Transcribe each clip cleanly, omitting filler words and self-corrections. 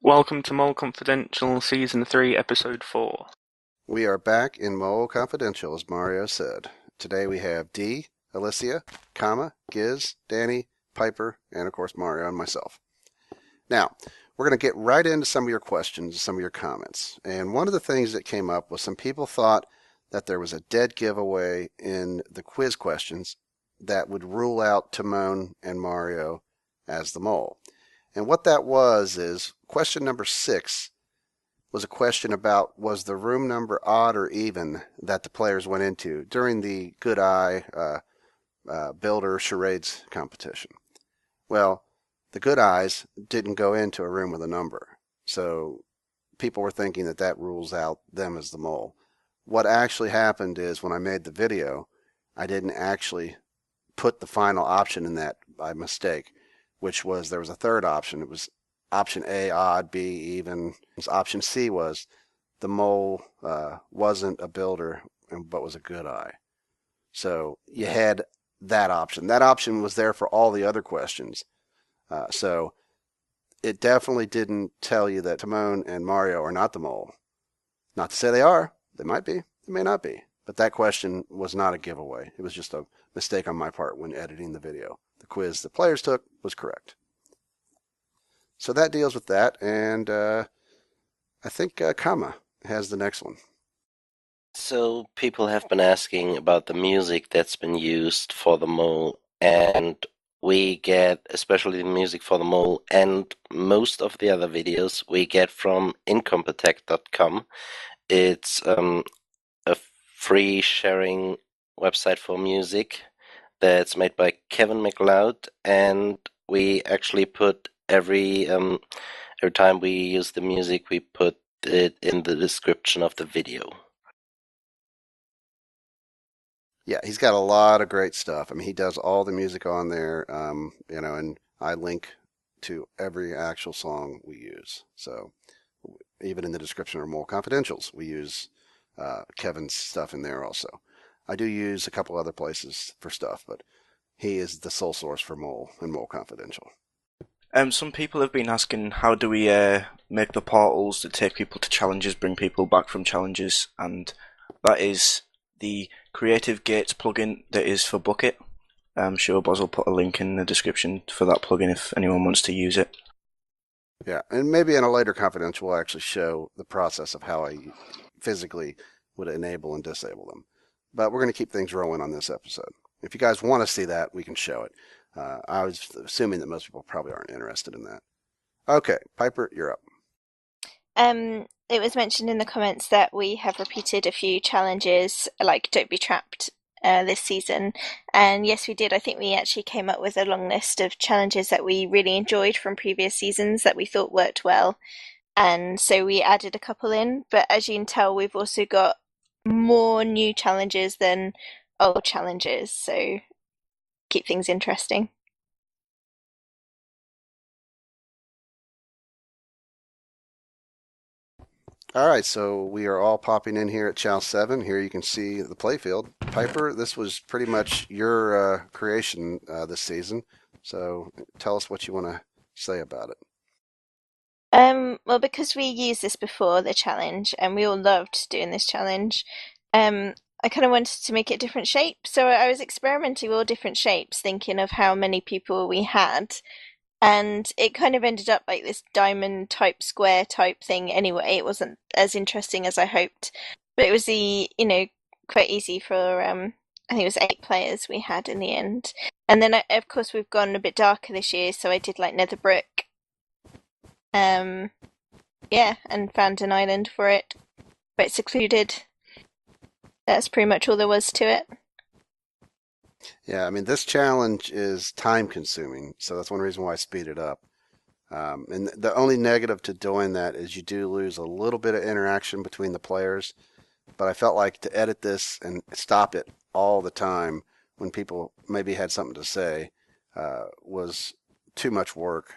Welcome to Mole Confidential Season 3, Episode 4. We are back in Mole Confidential, as Mario said. Today we have Dee, Alicia, Kama, Giz, Danny, Piper, and of course Mario and myself. Now, we're going to get right into some of your questions, some of your comments. And one of the things that came up was some people thought that there was a dead giveaway in the quiz questions that would rule out Timon and Mario as the mole. And what that was is question number 6 was a question about was the room number odd or even that the players went into during the Good Eye Builder Charades competition. Well, the Good Eyes didn't go into a room with a number, so people were thinking that that rules out them as the mole. What actually happened is when I made the video, I didn't actually put the final option in that by mistake, which was there was a third option. It was option A, odd, B, even. Option C was the mole wasn't a builder, but was a good eye. So you had that option. That option was there for all the other questions. So it definitely didn't tell you that Timon and Mario are not the mole. Not to say they are. They might be. They may not be. But that question was not a giveaway. It was just a mistake on my part when editing the video. The quiz the players took was correct. So that deals with that, and I think Kama has the next one. So people have been asking about the music that's been used for the mole, and we get, especially the music for the mole, and most of the other videos we get from incompetech.com. It's a free sharing website for music that's made by Kevin MacLeod, and we actually put every time we use the music, we put it in the description of the video. Yeah, he's got a lot of great stuff. I mean, he does all the music on there, and I link to every actual song we use. So even in the description of Mole Confidentials, we use Kevin's stuff in there also. I do use a couple other places for stuff, but he is the sole source for Mole and Mole Confidential. Some people have been asking how do we make the portals that take people to challenges bring people back from challenges, and that is the Creative Gates plugin that is for Bucket. I'm sure Boz will put a link in the description for that plugin if anyone wants to use it. Yeah, and maybe in a later confidential we'll actually show the process of how I physically would enable and disable them. But we're going to keep things rolling on this episode. If you guys want to see that, we can show it. I was assuming that most people probably aren't interested in that. Okay, Piper, you're up. It was mentioned in the comments that we have repeated a few challenges, like Don't Be Trapped, this season. And yes, we did. I think we actually came up with a long list of challenges that we really enjoyed from previous seasons that we thought worked well. And so we added a couple in. But as you can tell, we've also got more new challenges than old challenges. So keep things interesting. All right, so we are all popping in here at Chow 7. Here you can see the playfield. Piper, this was pretty much your creation this season. So tell us what you want to say about it. Well, because we used this before the challenge and we all loved doing this challenge, I kind of wanted to make it different shapes. So I was experimenting with all different shapes, thinking of how many people we had. And it kind of ended up like this diamond type square type thing anyway. It wasn't as interesting as I hoped, but it was quite easy for I think it was 8 players we had in the end. And then of course we've gone a bit darker this year, so I did like nether brick. Yeah, and found an island for it, but secluded. That's pretty much all there was to it. Yeah, I mean, this challenge is time consuming, so that's one reason why I speed it up. And the only negative to doing that is you do lose a little bit of interaction between the players. But I felt like to edit this and stop it all the time when people maybe had something to say was too much work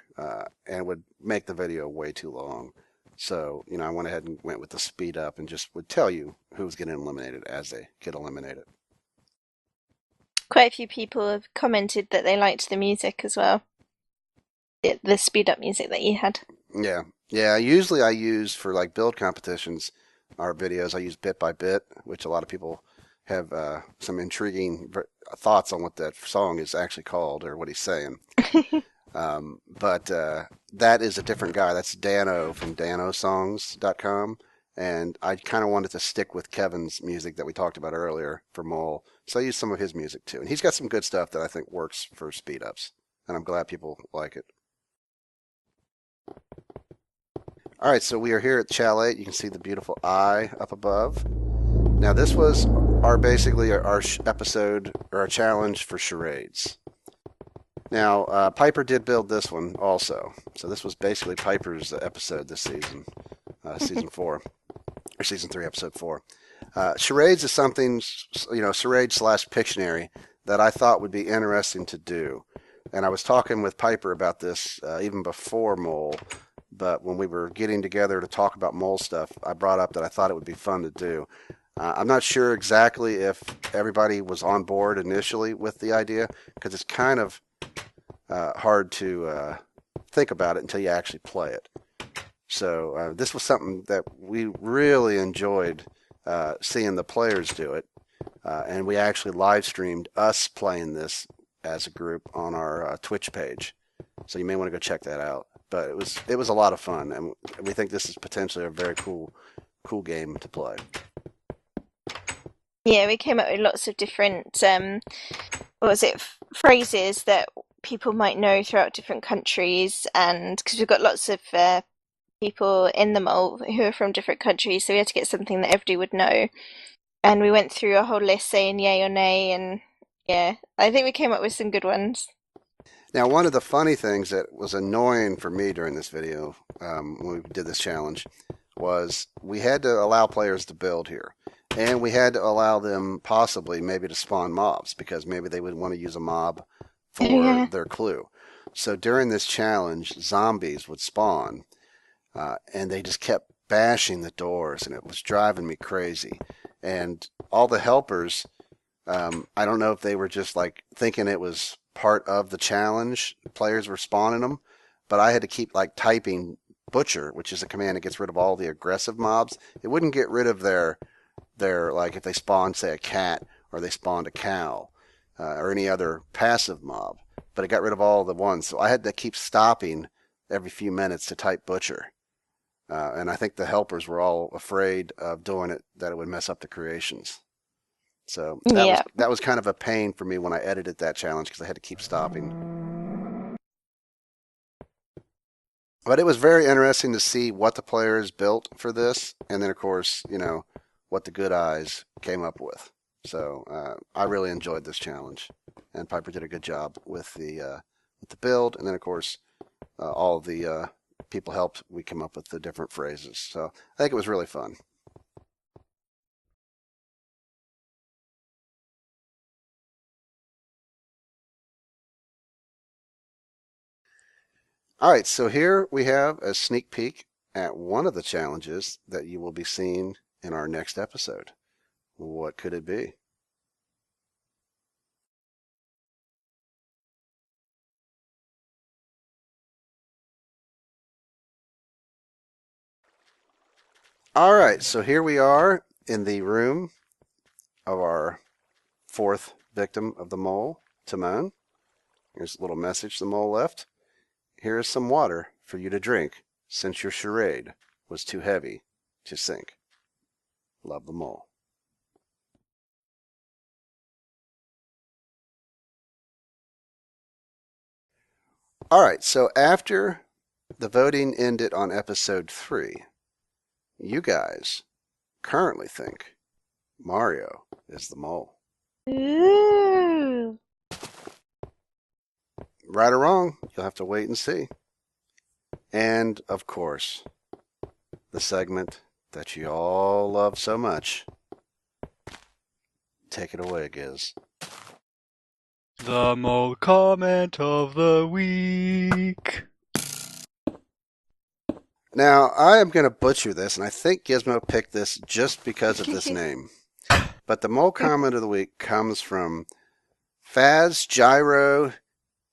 and would make the video way too long. So, I went ahead and went with the speed up and just would tell you who's getting eliminated as they get eliminated. Quite a few people have commented that they liked the music as well. The speed up music that you had. Yeah, Yeah, usually I use for like build competitions, our videos, I use bit by bit, which a lot of people have some intriguing thoughts on what that song is actually called or what he's saying. But that is a different guy. That's Dano from danosongs.com. And I kind of wanted to stick with Kevin's music that we talked about earlier for Mole. So I used some of his music too. And he's got some good stuff that I think works for speed ups. And I'm glad people like it. All right, so we are here at Chalet. You can see the beautiful eye up above. Now, this was our basically our episode or our challenge for charades. Now, Piper did build this one also. So this was basically Piper's episode this season, season 4, or season 3, episode 4. Charades is something, charade slash Pictionary that I thought would be interesting to do. And I was talking with Piper about this even before Mole, but when we were getting together to talk about Mole stuff, I brought up that I thought it would be fun to do. I'm not sure exactly if everybody was on board initially with the idea, because it's kind of hard to think about it until you actually play it. So this was something that we really enjoyed seeing the players do it, and we actually live streamed us playing this as a group on our Twitch page. So you may want to go check that out. But it was a lot of fun, and we think this is potentially a very cool game to play. Yeah, we came up with lots of different, phrases that people might know throughout different countries, and because we've got lots of people in the mole who are from different countries, so we had to get something that everybody would know. And we went through a whole list saying yay or nay, and yeah, I think we came up with some good ones. Now, one of the funny things that was annoying for me during this video, when we did this challenge, was we had to allow players to build here. And we had to allow them possibly maybe to spawn mobs, because maybe they would want to use a mob for Yeah. their clue. So during this challenge, zombies would spawn, and they just kept bashing the doors, and it was driving me crazy. And all the helpers, I don't know if they were just like thinking it was part of the challenge, players were spawning them, but I had to keep like typing butcher, which is a command that gets rid of all the aggressive mobs. It wouldn't get rid of their like if they spawned say a cat or they spawned a cow or any other passive mob, but it got rid of all the ones. So I had to keep stopping every few minutes to type butcher. And I think the helpers were all afraid of doing it, that it would mess up the creations. So Yeah. that was kind of a pain for me when I edited that challenge, because I had to keep stopping. But it was very interesting to see what the players built for this, and then of course, what the good eyes came up with. So I really enjoyed this challenge, and Piper did a good job with the build, and then of course all of the people helped. We come up with the different phrases. So I think it was really fun. All right, so here we have a sneak peek at one of the challenges that you will be seeing in our next episode. What could it be? All right, so here we are in the room of our 4th victim of the mole, Timon. Here's a little message the mole left. Here is some water for you to drink, since your charade was too heavy to sink. Love the mole. All right, so after the voting ended on episode 3, you guys currently think Mario is the mole. Ooh. Right or wrong, you'll have to wait and see. And, of course, the segment that you all love so much. Take it away, Giz. The mole comment of the week. Now, I am going to butcher this, and I think Gizmo picked this just because of this name. But the mole comment of the week comes from Faz Gyro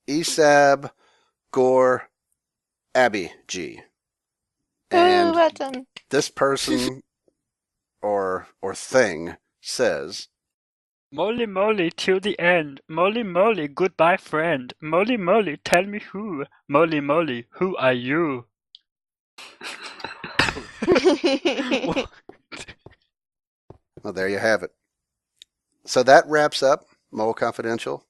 Isab Gore Abby G. And well done. this person or thing says, Moly moly till the end. Moly moly, goodbye friend. Moly moly, tell me who. Moly moly, who are you? well, there you have it. So that wraps up Mole Confidential,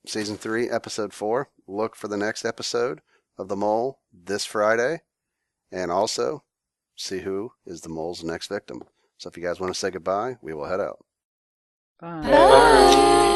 Season 3, Episode 4. Look for the next episode of The Mole this Friday. And also, see who is the mole's next victim. So if you guys want to say goodbye, we will head out. Bye. Bye.